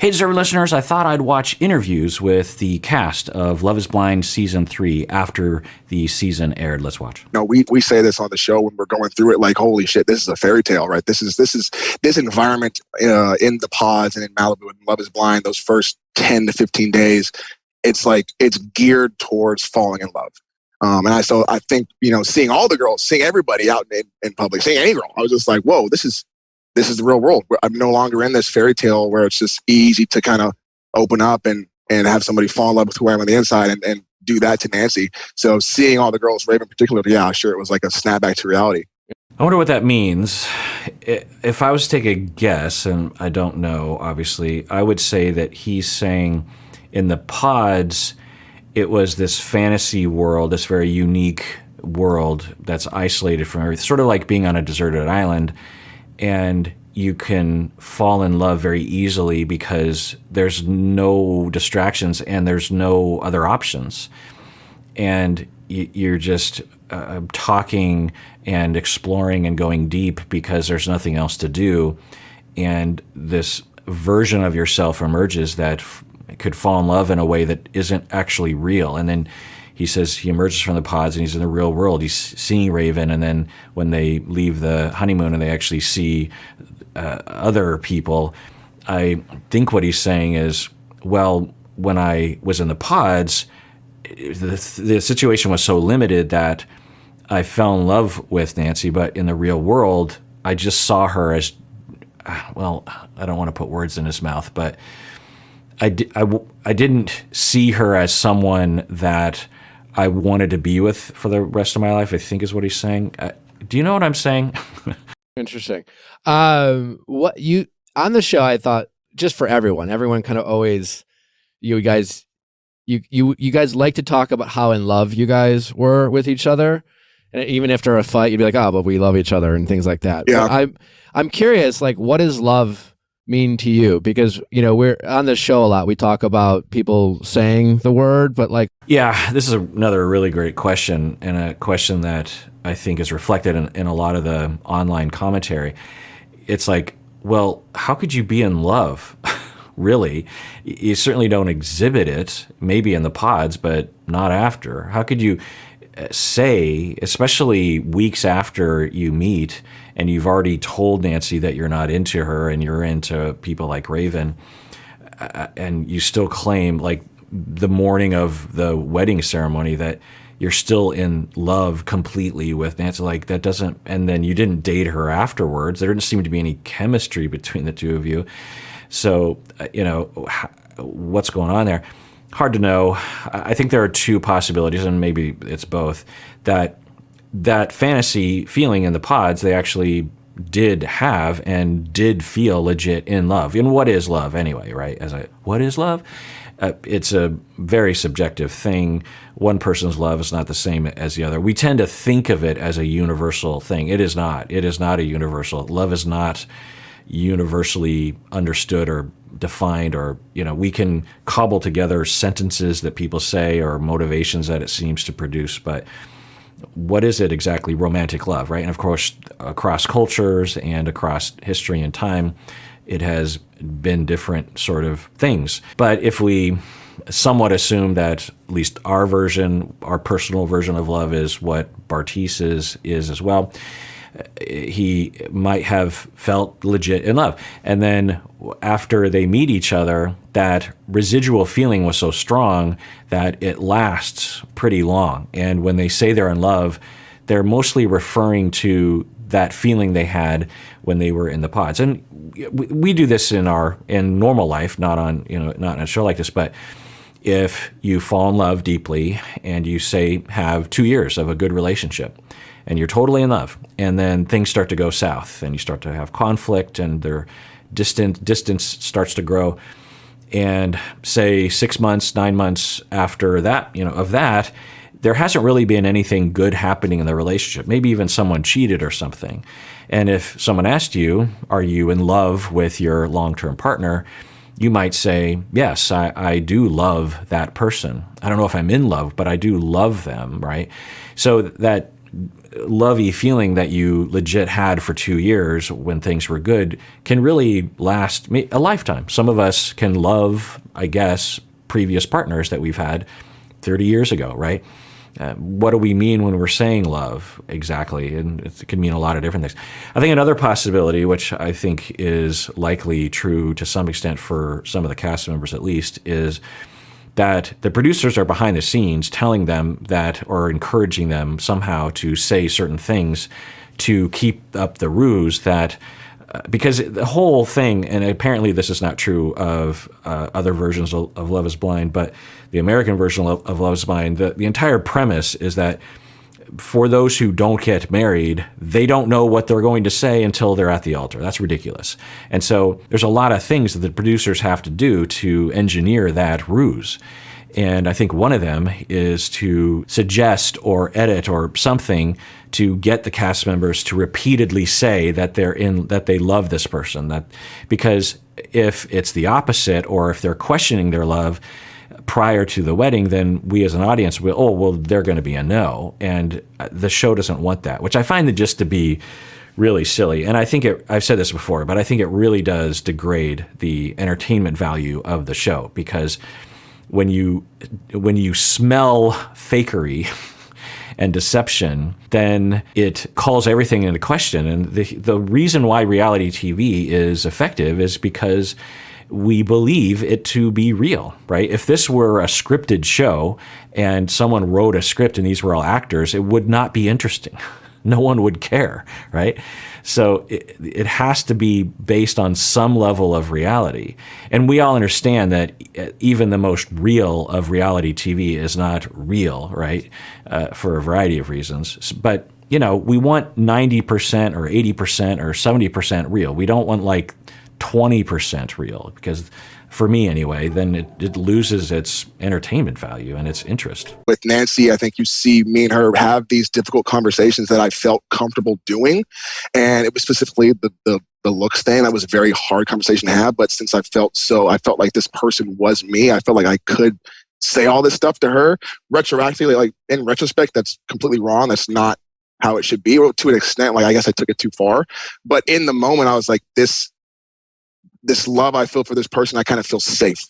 Hey, Deserving listeners, I thought I'd watch interviews with the cast of Love is Blind Season 3 after the season aired. Let's watch. No, we say this on the show when we're going through it, like, holy shit, this is a fairy tale, right? This environment in the pods and in Malibu and Love is Blind, those first 10 to 15 days, it's like it's geared towards falling in love. I think, seeing all the girls, seeing everybody out in public, seeing any girl, I was just like, whoa, this is the real world. I'm no longer in this fairy tale where it's just easy to kind of open up and have somebody fall in love with who I am on the inside and do that to Nancy. So seeing all the girls, Raven particularly, yeah, sure, it was like a snapback to reality. I wonder what that means. If I was to take a guess, and I don't know, obviously, I would say that he's saying in the pods, it was this fantasy world, this very unique world that's isolated from everything, sort of like being on a deserted island. And you can fall in love very easily because there's no distractions and there's no other options. And you're just talking and exploring and going deep because there's nothing else to do. And this version of yourself emerges that could fall in love in a way that isn't actually real. And then he says he emerges from the pods and he's in the real world. He's seeing Raven, and then when they leave the honeymoon and they actually see other people, I think what he's saying is, well, when I was in the pods, the situation was so limited that I fell in love with Nancy, but in the real world, I just saw her as, well, I don't want to put words in his mouth, but I didn't see her as someone that I wanted to be with for the rest of my life, I think is what he's saying. Do you know what I'm saying? Interesting. What you on the show, I thought, just for everyone kind of always, you guys like to talk about how in love you guys were with each other. And even after a fight, you'd be like, oh, but we love each other and things like that. Yeah. But I'm curious, like, what does love mean to you? Because, we're on this show a lot. We talk about people saying the word, but like... Yeah, this is another really great question, and a question that I think is reflected in a lot of the online commentary. It's like, well, how could you be in love? Really? You certainly don't exhibit it, maybe in the pods, but not after. How could you say, especially weeks after you meet, and you've already told Nancy that you're not into her and you're into people like Raven, and you still claim, like the morning of the wedding ceremony, that you're still in love completely with Nancy, like that doesn't, and then you didn't date her afterwards. There didn't seem to be any chemistry between the two of you. So, what's going on there? Hard to know. I think there are two possibilities, and maybe it's both, that fantasy feeling in the pods, they actually did have and did feel legit in love. And what is love anyway, right? What is love? It's a very subjective thing. One person's love is not the same as the other. We tend to think of it as a universal thing. It is not. It is not a universal. Love is not universally understood or defined, or we can cobble together sentences that people say or motivations that it seems to produce, but what is it exactly? Romantic love, right? And of course, across cultures and across history and time, it has been different sort of things. But if we somewhat assume that at least our personal version of love is what Bartise is as well, he might have felt legit in love. And then after they meet each other, that residual feeling was so strong that it lasts pretty long. And when they say they're in love, they're mostly referring to that feeling they had when they were in the pods. And we do this in normal life, not on a show like this, but if you fall in love deeply and you say have 2 years of a good relationship, and you're totally in love, and then things start to go south, and you start to have conflict, and their distance starts to grow, and say 6 months, 9 months after that, there hasn't really been anything good happening in the relationship. Maybe even someone cheated or something. And if someone asked you, are you in love with your long-term partner? You might say, yes, I do love that person. I don't know if I'm in love, but I do love them, right? So that lovey feeling that you legit had for 2 years when things were good can really last a lifetime. Some of us can love, I guess, previous partners that we've had 30 years ago, right? What do we mean when we're saying love exactly? And it can mean a lot of different things. I think another possibility, which I think is likely true to some extent for some of the cast members at least, is that the producers are behind the scenes telling them that, or encouraging them somehow to say certain things to keep up the ruse that, because the whole thing, and apparently this is not true of other versions of Love is Blind, but the American version of Love is Blind, the entire premise is that for those who don't get married, they don't know what they're going to say until they're at the altar. That's ridiculous. And so there's a lot of things that the producers have to do to engineer that ruse. And I think one of them is to suggest or edit or something to get the cast members to repeatedly say that that they love this person. That because if it's the opposite, or if they're questioning their love prior to the wedding, then we as an audience will, they're going to be a no. And the show doesn't want that, which I find it just to be really silly. And I think I've said this before, but I think it really does degrade the entertainment value of the show, because when you smell fakery and deception, then it calls everything into question. And the reason why reality TV is effective is because we believe it to be real, right? If this were a scripted show and someone wrote a script and these were all actors, it would not be interesting. No one would care, right? So it has to be based on some level of reality. And we all understand that even the most real of reality TV is not real, right? For a variety of reasons. But, we want 90% or 80% or 70% real. We don't want like 20% real, because for me anyway, then it loses its entertainment value and its interest. With Nancy, I think you see me and her have these difficult conversations that I felt comfortable doing. And it was specifically the looks thing. That was a very hard conversation to have. But since I felt like this person was me, I felt like I could say all this stuff to her. Retroactively, like in retrospect, that's completely wrong. That's not how it should be. Or to an extent, like I guess I took it too far. But in the moment, I was like, this love I feel for this person, I kind of feel safe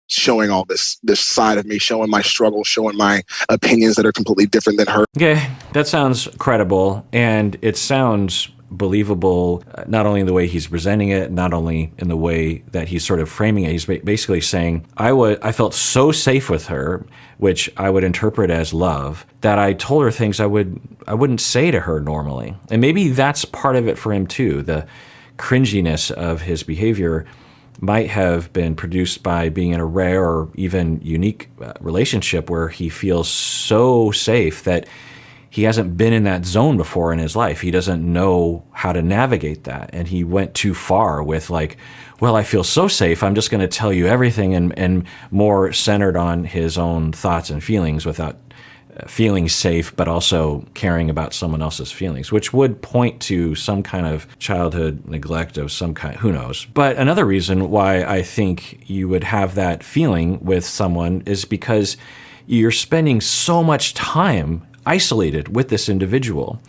showing all this side of me, showing my struggle, showing my opinions that are completely different than her. Okay, that sounds credible, and it sounds believable, not only in the way he's presenting it, not only in the way that he's sort of framing it. He's basically saying, I felt so safe with her, which I would interpret as love, that I told her things I wouldn't say to her normally. And maybe that's part of it for him too. The cringiness of his behavior might have been produced by being in a rare or even unique relationship where he feels so safe that he hasn't been in that zone before in his life. He doesn't know how to navigate that. And he went too far with like, well, I feel so safe, I'm just going to tell you everything, and more centered on his own thoughts and feelings without feeling safe, but also caring about someone else's feelings, which would point to some kind of childhood neglect of some kind, who knows. But another reason why I think you would have that feeling with someone is because you're spending so much time isolated with this individual.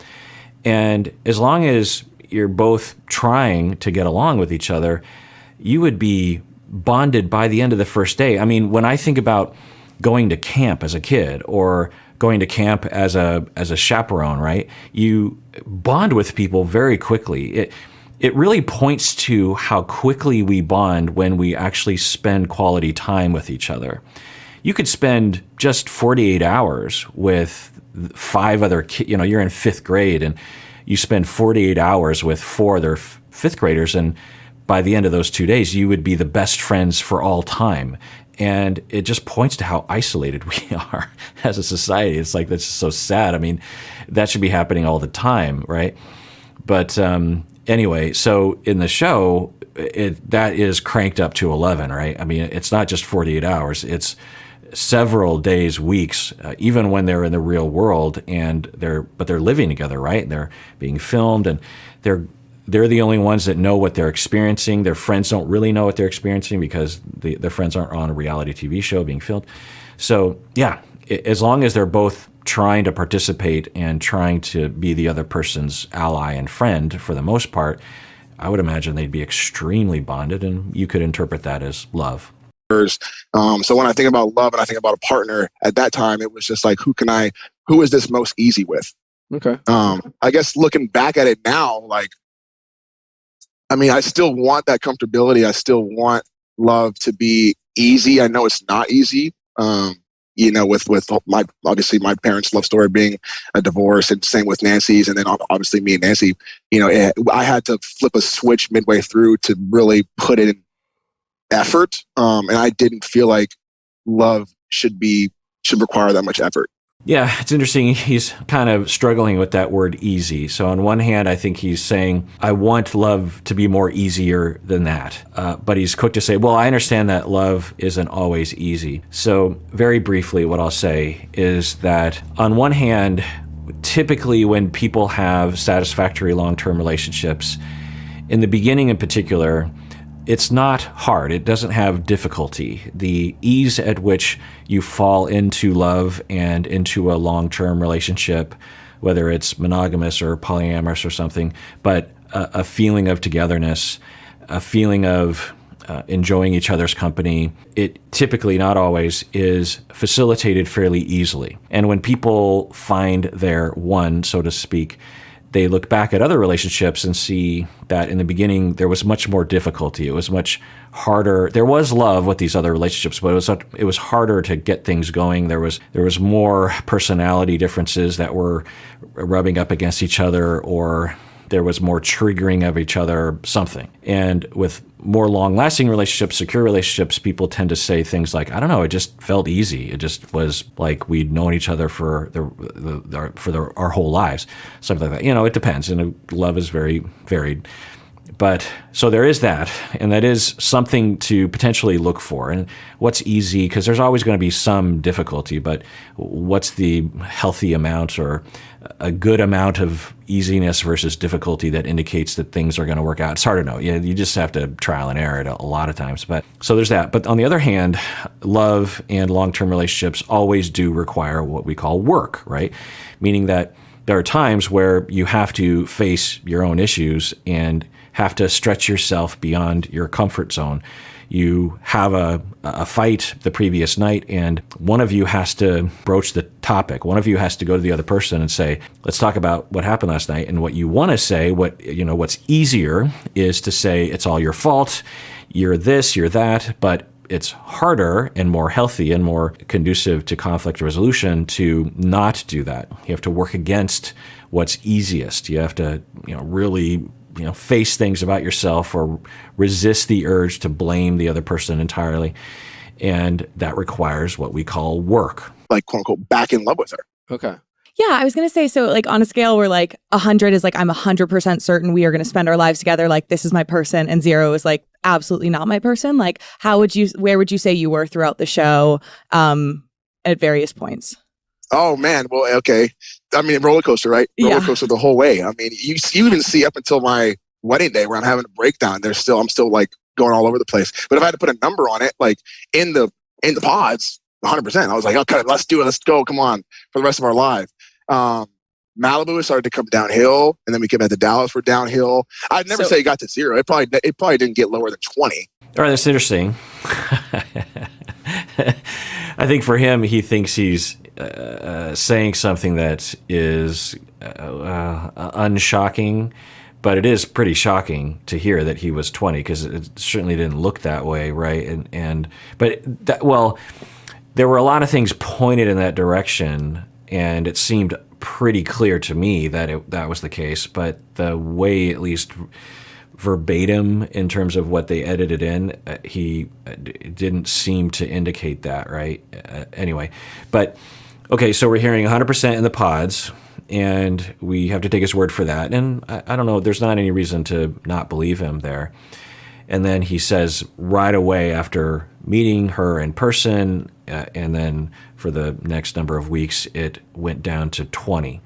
And as long as you're both trying to get along with each other, you would be bonded by the end of the first day. I mean, when I think about going to camp as a kid or going to camp as a chaperone, right? You bond with people very quickly. It really points to how quickly we bond when we actually spend quality time with each other. You could spend just 48 hours with 5 other kids. You're in 5th grade and you spend 48 hours with 4 other 5th graders, and by the end of those 2 days, you would be the best friends for all time. And it just points to how isolated we are as a society. It's like, that's so sad. I mean, that should be happening all the time, right? But anyway, so in the show, that is cranked up to 11, right? I mean, it's not just 48 hours. It's several days, weeks, even when they're in the real world, and they're living together, right? And they're being filmed, and they're the only ones that know what they're experiencing. Their friends don't really know what they're experiencing because their friends aren't on a reality TV show being filmed. So yeah, as long as they're both trying to participate and trying to be the other person's ally and friend for the most part, I would imagine they'd be extremely bonded, and you could interpret that as love. So when I think about love and I think about a partner, at that time it was just like, who is this most easy with? Okay. I guess looking back at it now, like, I mean, I still want that comfortability. I still want love to be easy. I know it's not easy. With my parents' love story being a divorce, and same with Nancy's, and then obviously me and Nancy, I had to flip a switch midway through to really put in effort. And I didn't feel like love should require that much effort. Yeah, it's interesting. He's kind of struggling with that word easy. So on one hand, I think he's saying, I want love to be more easier than that. But he's quick to say, well, I understand that love isn't always easy. So very briefly, what I'll say is that on one hand, typically when people have satisfactory long-term relationships, in the beginning in particular, it's not hard. It doesn't have difficulty. The ease at which you fall into love and into a long-term relationship, whether it's monogamous or polyamorous or something, but a feeling of togetherness, a feeling of enjoying each other's company, it typically, not always, is facilitated fairly easily. And when people find their one, so to speak, they look back at other relationships and see that in the beginning there was much more difficulty. It was much harder. There was love with these other relationships, but it was harder to get things going. There was more personality differences that were rubbing up against each other, or there was more triggering of each other, something. And with more long-lasting relationships, secure relationships, people tend to say things like, I don't know, it just felt easy. It just was like we'd known each other for our whole lives, something like that. It depends. And love is very varied. But so there is that, and that is something to potentially look for. And what's easy, because there's always going to be some difficulty, but what's the healthy amount or a good amount of easiness versus difficulty that indicates that things are going to work out? It's hard to know. You just have to trial and error it a lot of times. But so there's that. But on the other hand, love and long-term relationships always do require what we call work, right? Meaning that there are times where you have to face your own issues and have to stretch yourself beyond your comfort zone. You have a fight the previous night, and one of you has to broach the topic. One of you has to go to the other person and say, let's talk about what happened last night. And what you want to say, what's easier is to say, it's all your fault, you're this, you're that, but it's harder and more healthy and more conducive to conflict resolution to not do that. You have to work against what's easiest. You have to, really face things about yourself or resist the urge to blame the other person entirely. And that requires what we call work. Like, quote unquote, back in love with her. Okay. Yeah, I was going to say, so like on a scale where like 100 is like, I'm 100% certain we are going to spend our lives together. Like, this is my person. And 0 is like, absolutely not my person. Like, where would you say you were throughout the show at various points? Oh man, well, okay. I mean, roller coaster, right? Roller coaster the whole way. I mean, you even see up until my wedding day where I'm having a breakdown. I'm still like going all over the place. But if I had to put a number on it, like in the pods, 100%. I was like, okay, let's do it. Let's go. Come on, for the rest of our life. Malibu started to come downhill, and then we came back to Dallas for downhill. I'd never say it got to 0. It probably didn't get lower than 20. All right, that's interesting. I think for him, he thinks he's saying something that is unshocking, but it is pretty shocking to hear that he was 20, because it certainly didn't look that way, right? Well, there were a lot of things pointed in that direction, and it seemed pretty clear to me that that was the case. But the way, at least verbatim in terms of what they edited in, he didn't seem to indicate that, right? Anyway, but okay, so we're hearing 100% in the pods, and we have to take his word for that. And I don't know, there's not any reason to not believe him there. And then he says right away after meeting her in person, and then for the next number of weeks, it went down to 20.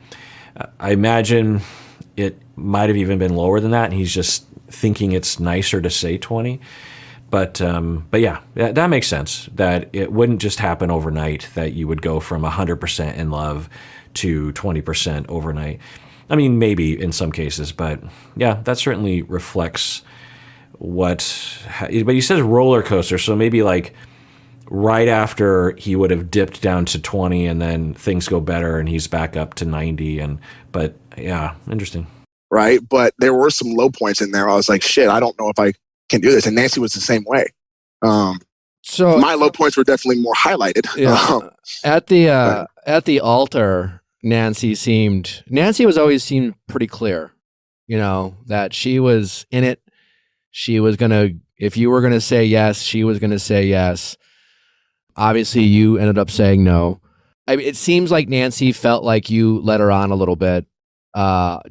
I imagine it might have even been lower than that, and he's just thinking it's nicer to say 20. But yeah, that makes sense. That it wouldn't just happen overnight. That you would go from 100% in love to 20% overnight. I mean, maybe in some cases, but yeah, that certainly reflects what. But he says roller coaster, so maybe like right after he would have dipped down to 20, and then things go better, and he's back up to 90. But yeah, interesting. Right, but there were some low points in there. I was like, shit, I don't know if I can do this. And Nancy was the same way. So my low points were definitely more highlighted. Yeah. At the altar, Nancy was always seemed pretty clear, that she was in it. She was if you were gonna say yes, she was gonna say yes. Obviously, you ended up saying no. I mean, it seems like Nancy felt like you let her on a little bit. Were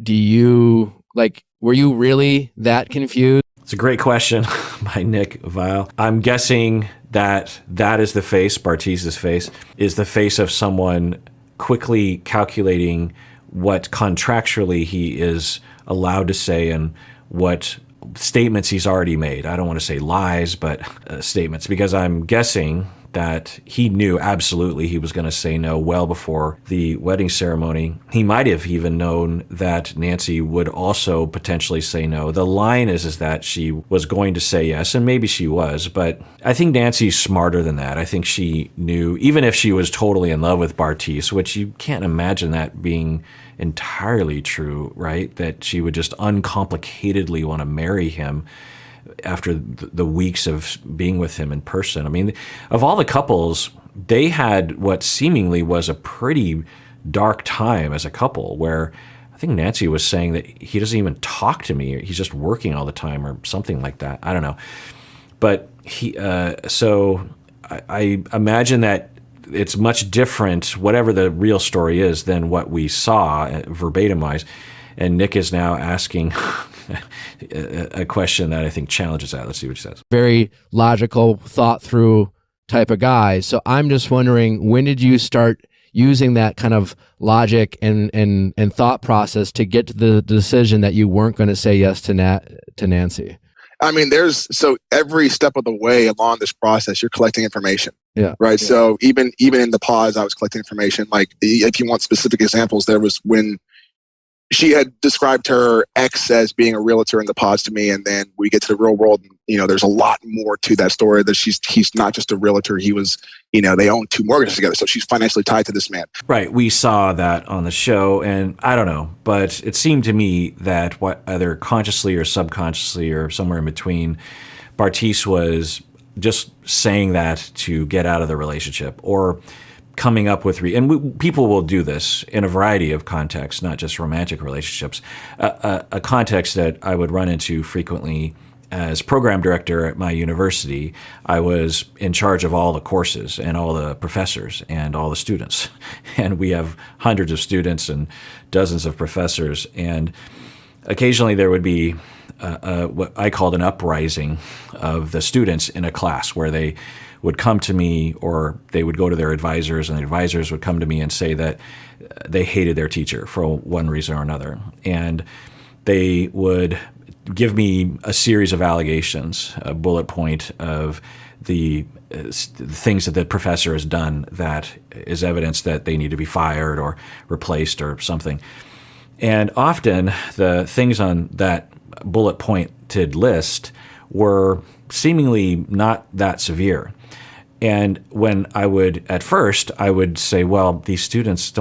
you really that confused? It's a great question by Nick Vile. I'm guessing that is the face, Bartise's face, is the face of someone quickly calculating what contractually he is allowed to say and what statements he's already made. I don't want to say lies, but statements, because I'm guessing that he knew absolutely he was going to say no well before the wedding ceremony. He might have even known that Nancy would also potentially say no. The line is that she was going to say yes, and maybe she was, but I think Nancy's smarter than that. I think she knew, even if she was totally in love with Bartise, which you can't imagine that being entirely true, right? That she would just uncomplicatedly want to marry him after the weeks of being with him in person. I mean, of all the couples, they had what seemingly was a pretty dark time as a couple, where I think Nancy was saying that he doesn't even talk to me. He's just working all the time or something like that. I don't know. But so I imagine that it's much different, whatever the real story is, than what we saw verbatimized. And Nick is now asking a question that I think challenges that. Let's see what he says. Very logical, thought through type of guy. So I'm just wondering, when did you start using that kind of logic and thought process to get to the decision that you weren't going to say yes to Nancy? I mean, so every step of the way along this process, you're collecting information. Yeah. Right. Yeah. So even in the pause, I was collecting information. Like, if you want specific examples, there was when she had described her ex as being a realtor in the pause to me, and then we get to the real world, and there's a lot more to that story. That he's not just a realtor. He was, they own 2 mortgages together, so she's financially tied to this man. Right. We saw that on the show, and I don't know, but it seemed to me that either consciously or subconsciously or somewhere in between, Bartise was just saying that to get out of the relationship, or coming up with people will do this in a variety of contexts, not just romantic relationships. A context that I would run into frequently as program director at my university, I was in charge of all the courses and all the professors and all the students. And we have hundreds of students and dozens of professors. And occasionally there would be what I called an uprising of the students in a class, where they would come to me, or they would go to their advisors, and the advisors would come to me and say that they hated their teacher for one reason or another. And they would give me a series of allegations, a bullet point of the things that the professor has done that is evidence that they need to be fired or replaced or something. And often the things on that bullet pointed list were seemingly not that severe. And when at first I would say, well, these students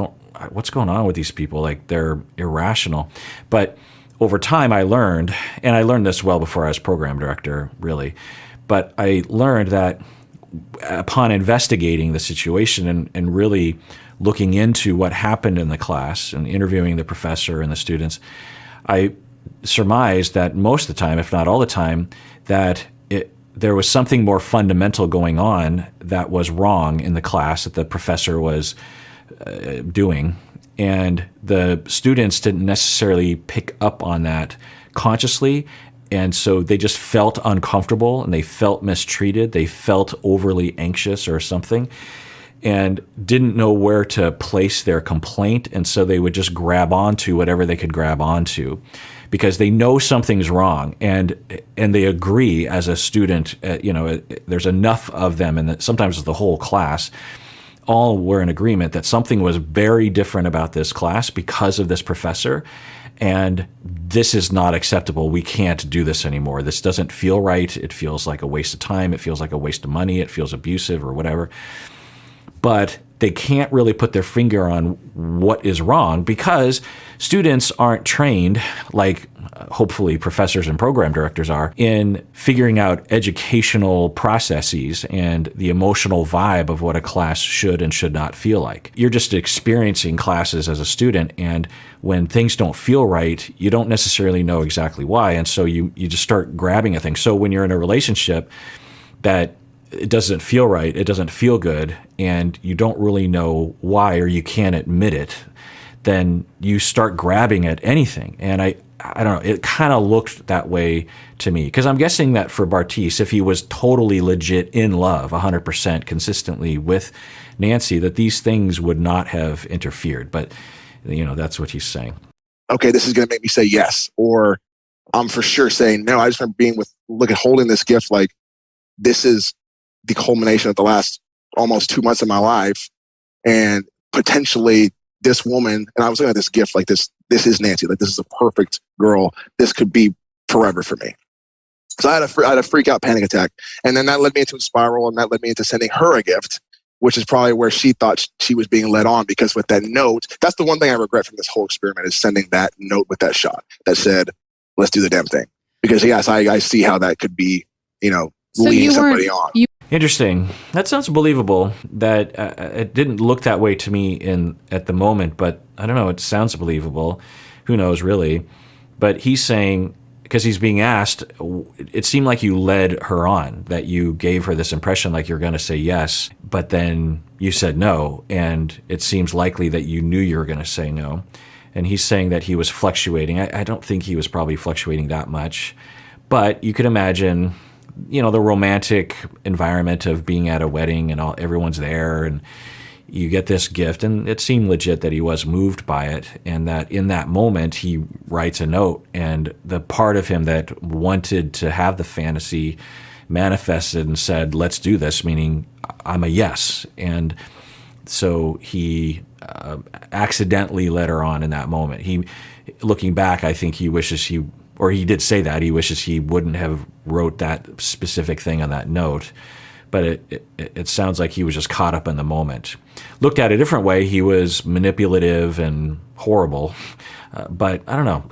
what's going on with these people? Like, they're irrational. But over time I learned, and I learned this well before I was program director, really, but I learned that upon investigating the situation and really looking into what happened in the class and interviewing the professor and the students, I surmised that most of the time, if not all the time, that there was something more fundamental going on that was wrong in the class that the professor was doing. And the students didn't necessarily pick up on that consciously. And so they just felt uncomfortable, and they felt mistreated. They felt overly anxious or something. and didn't know where to place their complaint. And so they would just grab onto whatever they could grab onto because they know something's wrong. And they agree as a student, there's enough of them, and sometimes it's the whole class, all were in agreement that something was very different about this class because of this professor. And this is not acceptable. We can't do this anymore. This doesn't feel right. It feels like a waste of time. It feels like a waste of money. It feels abusive or whatever. But they can't really put their finger on what is wrong because students aren't trained, like hopefully professors and program directors are, in figuring out educational processes and the emotional vibe of what a class should and should not feel like. You're just experiencing classes as a student, and when things don't feel right, you don't necessarily know exactly why, and so you just start grabbing at things. So when you're in a relationship that it doesn't feel right, it doesn't feel good, and you don't really know why or you can't admit it, then you start grabbing at anything. And I don't know, it kind of looked that way to me. Because I'm guessing that for Bartise, if he was totally legit in love, 100% consistently with Nancy, that these things would not have interfered. But, that's what he's saying. Okay, this is going to make me say yes. Or I'm for sure saying no. I just remember holding this gift like this is the culmination of the last almost 2 months of my life, and potentially this woman, and I was looking at this gift like this is Nancy, like this is a perfect girl. This could be forever for me. So I had a freak out panic attack. And then that led me into a spiral, and that led me into sending her a gift, which is probably where she thought she was being led on, because with that note, that's the one thing I regret from this whole experiment, is sending that note with that shot that said, let's do the damn thing. Because yes, I see how that could be, leading somebody on. Interesting. That sounds believable. That it didn't look that way to me at the moment, but I don't know. It sounds believable. Who knows, really? But he's saying, because he's being asked, it seemed like you led her on, that you gave her this impression like you're going to say yes, but then you said no, and it seems likely that you knew you were going to say no. And he's saying that he was fluctuating. I don't think he was probably fluctuating that much, but you could imagine, the romantic environment of being at a wedding and everyone's there, and you get this gift, and it seemed legit that he was moved by it, and that in that moment he writes a note, and the part of him that wanted to have the fantasy manifested and said, let's do this, meaning I'm a yes. And so he accidentally led her on in that moment. Looking back, I think he wishes he did say that he wishes he wouldn't have wrote that specific thing on that note, but it sounds like he was just caught up in the moment. Looked at a different way, he was manipulative and horrible, but I don't know.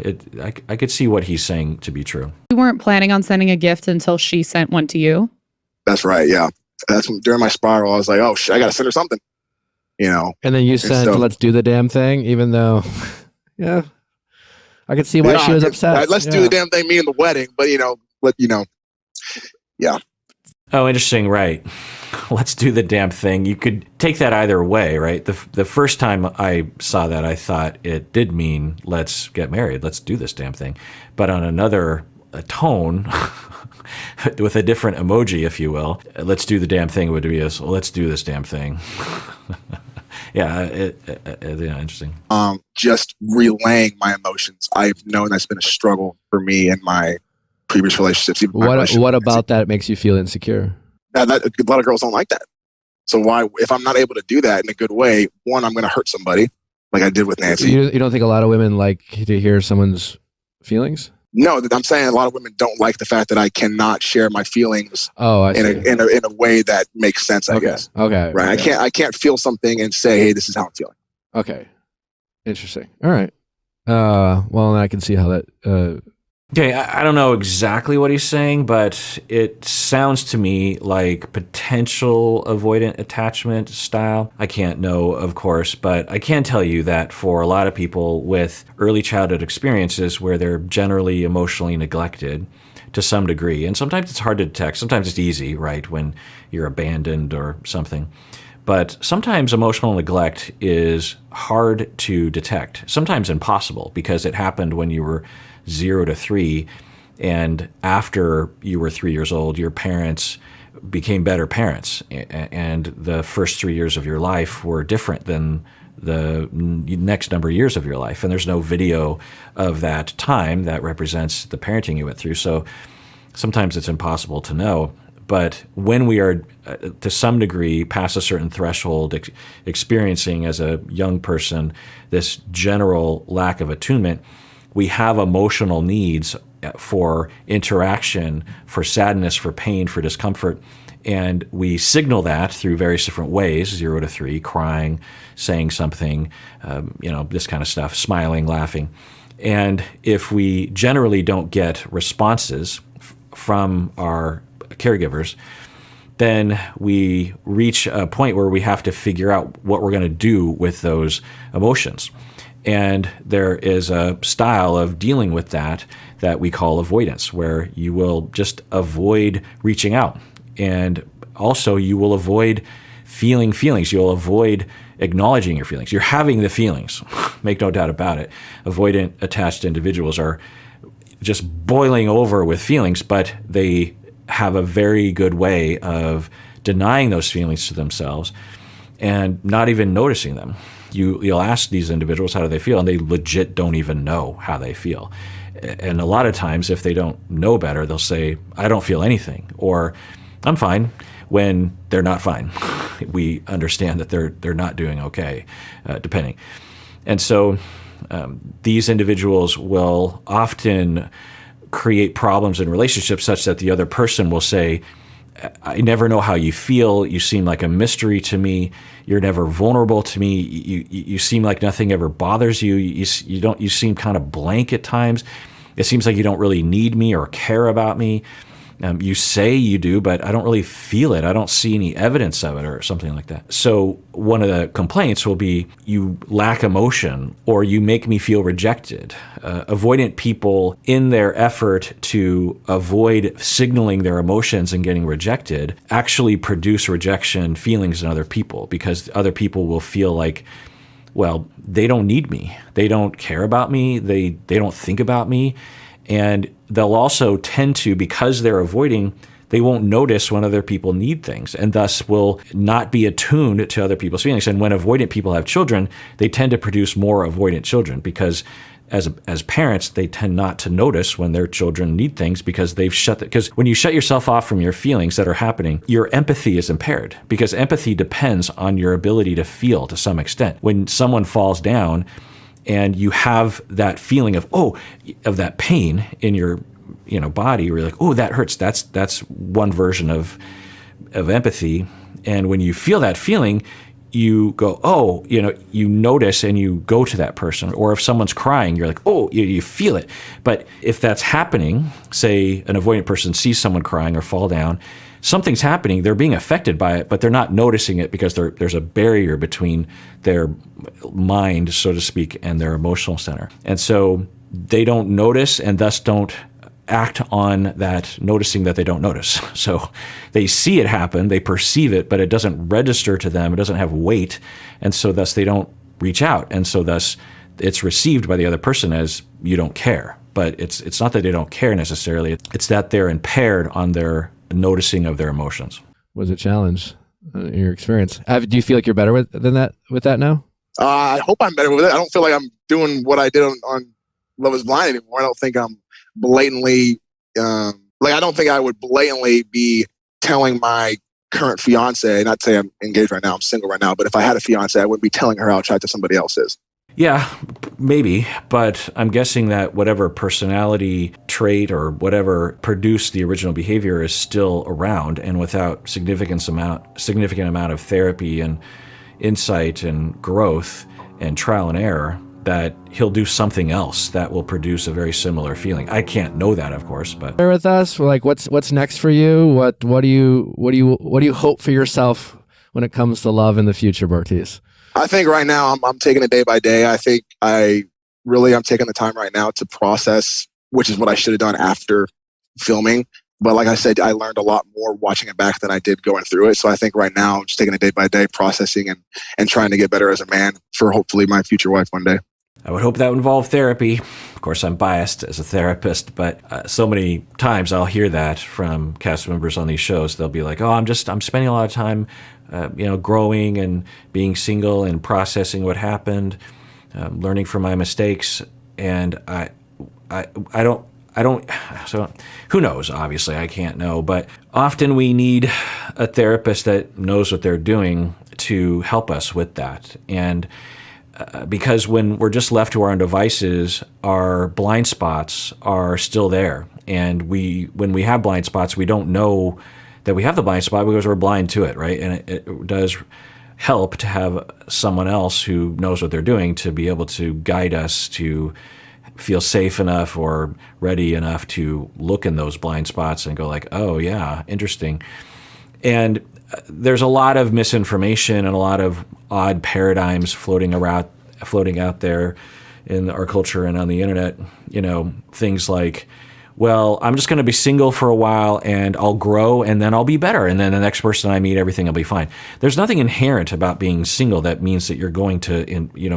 I could see what he's saying to be true. You weren't planning on sending a gift until she sent one to you? That's right, yeah. That's during my spiral, I was like, oh, I got to send her something, And then you sent, let's do the damn thing, even though, yeah. I could see why she was upset. Let's do the damn thing, me and the wedding, but yeah. Oh, interesting, right. Let's do the damn thing. You could take that either way, right? The first time I saw that, I thought it did mean let's get married, let's do this damn thing. But on another tone, with a different emoji, if you will, let's do the damn thing would be let's do this damn thing. Yeah, interesting. Just relaying my emotions. I've known that's been a struggle for me in my previous relationships. What about that makes you feel insecure? A lot of girls don't like that. So why, if I'm not able to do that in a good way, one, I'm going to hurt somebody, like I did with Nancy. You don't think a lot of women like to hear someone's feelings? No, I'm saying a lot of women don't like the fact that I cannot share my feelings. Oh, I see. In a way that makes sense. I guess. Okay. Right. Okay. I can't feel something and say, hey, this is how I'm feeling. Okay. Interesting. All right. Well, I can see how that. Okay, I don't know exactly what he's saying, but it sounds to me like potential avoidant attachment style. I can't know, of course, but I can tell you that for a lot of people with early childhood experiences where they're generally emotionally neglected to some degree, and sometimes it's hard to detect, sometimes it's easy, right, when you're abandoned or something. But sometimes emotional neglect is hard to detect, sometimes impossible, because it happened when you were 0 to 3, and after you were 3 years old, your parents became better parents, and the first 3 years of your life were different than the next number of years of your life. And there's no video of that time that represents the parenting you went through. So sometimes it's impossible to know. But when we are, to some degree, past a certain threshold, experiencing as a young person this general lack of attunement, we have emotional needs for interaction, for sadness, for pain, for discomfort. And we signal that through various different ways, 0 to 3, crying, saying something, this kind of stuff, smiling, laughing. And if we generally don't get responses from our caregivers, then we reach a point where we have to figure out what we're going to do with those emotions. And there is a style of dealing with that we call avoidance, where you will just avoid reaching out. And also you will avoid feeling feelings. You'll avoid acknowledging your feelings. You're having the feelings, make no doubt about it. Avoidant attached individuals are just boiling over with feelings, but they have a very good way of denying those feelings to themselves and not even noticing them. You'll ask these individuals how do they feel, and they legit don't even know how they feel. And a lot of times, if they don't know better, they'll say, I don't feel anything, or I'm fine, when they're not fine. We understand that they're not doing okay, depending. And so these individuals will often create problems in relationships such that the other person will say, I never know how you feel. You seem like a mystery to me. You're never vulnerable to me. You seem like nothing ever bothers you. You seem kind of blank at times. It seems like you don't really need me or care about me. You say you do, but I don't really feel it. I don't see any evidence of it or something like that. So one of the complaints will be you lack emotion or you make me feel rejected. Avoidant people, in their effort to avoid signaling their emotions and getting rejected, actually produce rejection feelings in other people, because other people will feel like, well, they don't need me. They don't care about me. They don't think about me. And they'll also tend to, because they're avoiding, they won't notice when other people need things, and thus will not be attuned to other people's feelings. And when avoidant people have children, they tend to produce more avoidant children, because as parents, they tend not to notice when their children need things, because they've because when you shut yourself off from your feelings that are happening, your empathy is impaired, because empathy depends on your ability to feel to some extent. When someone falls down and you have that feeling of that pain in your body, where you're like, oh, that hurts. That's one version of empathy. And when you feel that feeling, you go, you notice and you go to that person. Or if someone's crying, you're like, you feel it. But if that's happening, say an avoidant person sees someone crying or fall down, something's happening, they're being affected by it, but they're not noticing it because there's a barrier between their mind, so to speak, and their emotional center. And so they don't notice and thus don't act on that noticing that they don't notice. So they see it happen, they perceive it, but it doesn't register to them, it doesn't have weight, and so thus they don't reach out. And so thus it's received by the other person as you don't care. But it's not that they don't care necessarily, it's that they're impaired on their noticing of their emotions. Was a challenge in your experience. Do you feel like you're better with that now? I hope I'm better with it. I don't feel like I'm doing what I did on Love is Blind anymore. I don't think I'm blatantly, I don't think I would blatantly be telling my current fiance, not to say I'm engaged right now, I'm single right now, but if I had a fiance, I wouldn't be telling her how attracted somebody else is. Yeah, maybe, but I'm guessing that whatever personality trait or whatever produced the original behavior is still around, and without significant amount of therapy and insight and growth and trial and error, that he'll do something else that will produce a very similar feeling. I can't know that, of course, but share with us, like, what's next for you? What do you hope for yourself when it comes to love in the future, Bartise? I think right now I'm taking it day by day. I think I'm taking the time right now to process, which is what I should have done after filming. But like I said, I learned a lot more watching it back than I did going through it. So I think right now I'm just taking it day by day, processing and trying to get better as a man for hopefully my future wife one day. I would hope that would involve therapy. Of course, I'm biased as a therapist, but so many times I'll hear that from cast members on these shows. They'll be like, "Oh, I'm spending a lot of time, growing and being single and processing what happened, learning from my mistakes." And I don't. So who knows? Obviously, I can't know. But often we need a therapist that knows what they're doing to help us with that. And because when we're just left to our own devices, our blind spots are still there. And when we have blind spots, we don't know that we have the blind spot because we're blind to it, right? And it does help to have someone else who knows what they're doing to be able to guide us to feel safe enough or ready enough to look in those blind spots and go like, oh yeah, interesting. And there's a lot of misinformation and a lot of odd paradigms floating out there in our culture and on the internet. Things like, well, I'm just going to be single for a while and I'll grow and then I'll be better. And then the next person I meet, everything will be fine. There's nothing inherent about being single that means that you're going to,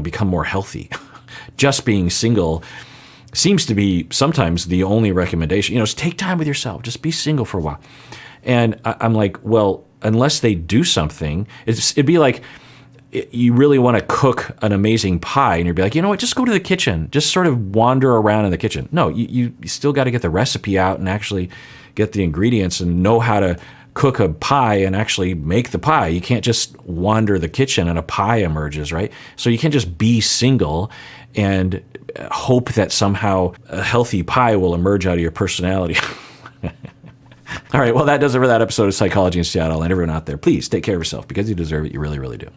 become more healthy. Just being single seems to be sometimes the only recommendation. Is take time with yourself. Just be single for a while. And I'm like, well, unless they do something, it'd be like you really want to cook an amazing pie and you'd be like, you know what, just go to the kitchen. Just sort of wander around in the kitchen. No, you still got to get the recipe out and actually get the ingredients and know how to cook a pie and actually make the pie. You can't just wander the kitchen and a pie emerges, right? So you can't just be single and hope that somehow a healthy pie will emerge out of your personality. All right, well, that does it for that episode of Psychology in Seattle. And everyone out there, please take care of yourself because you deserve it. You really, really do.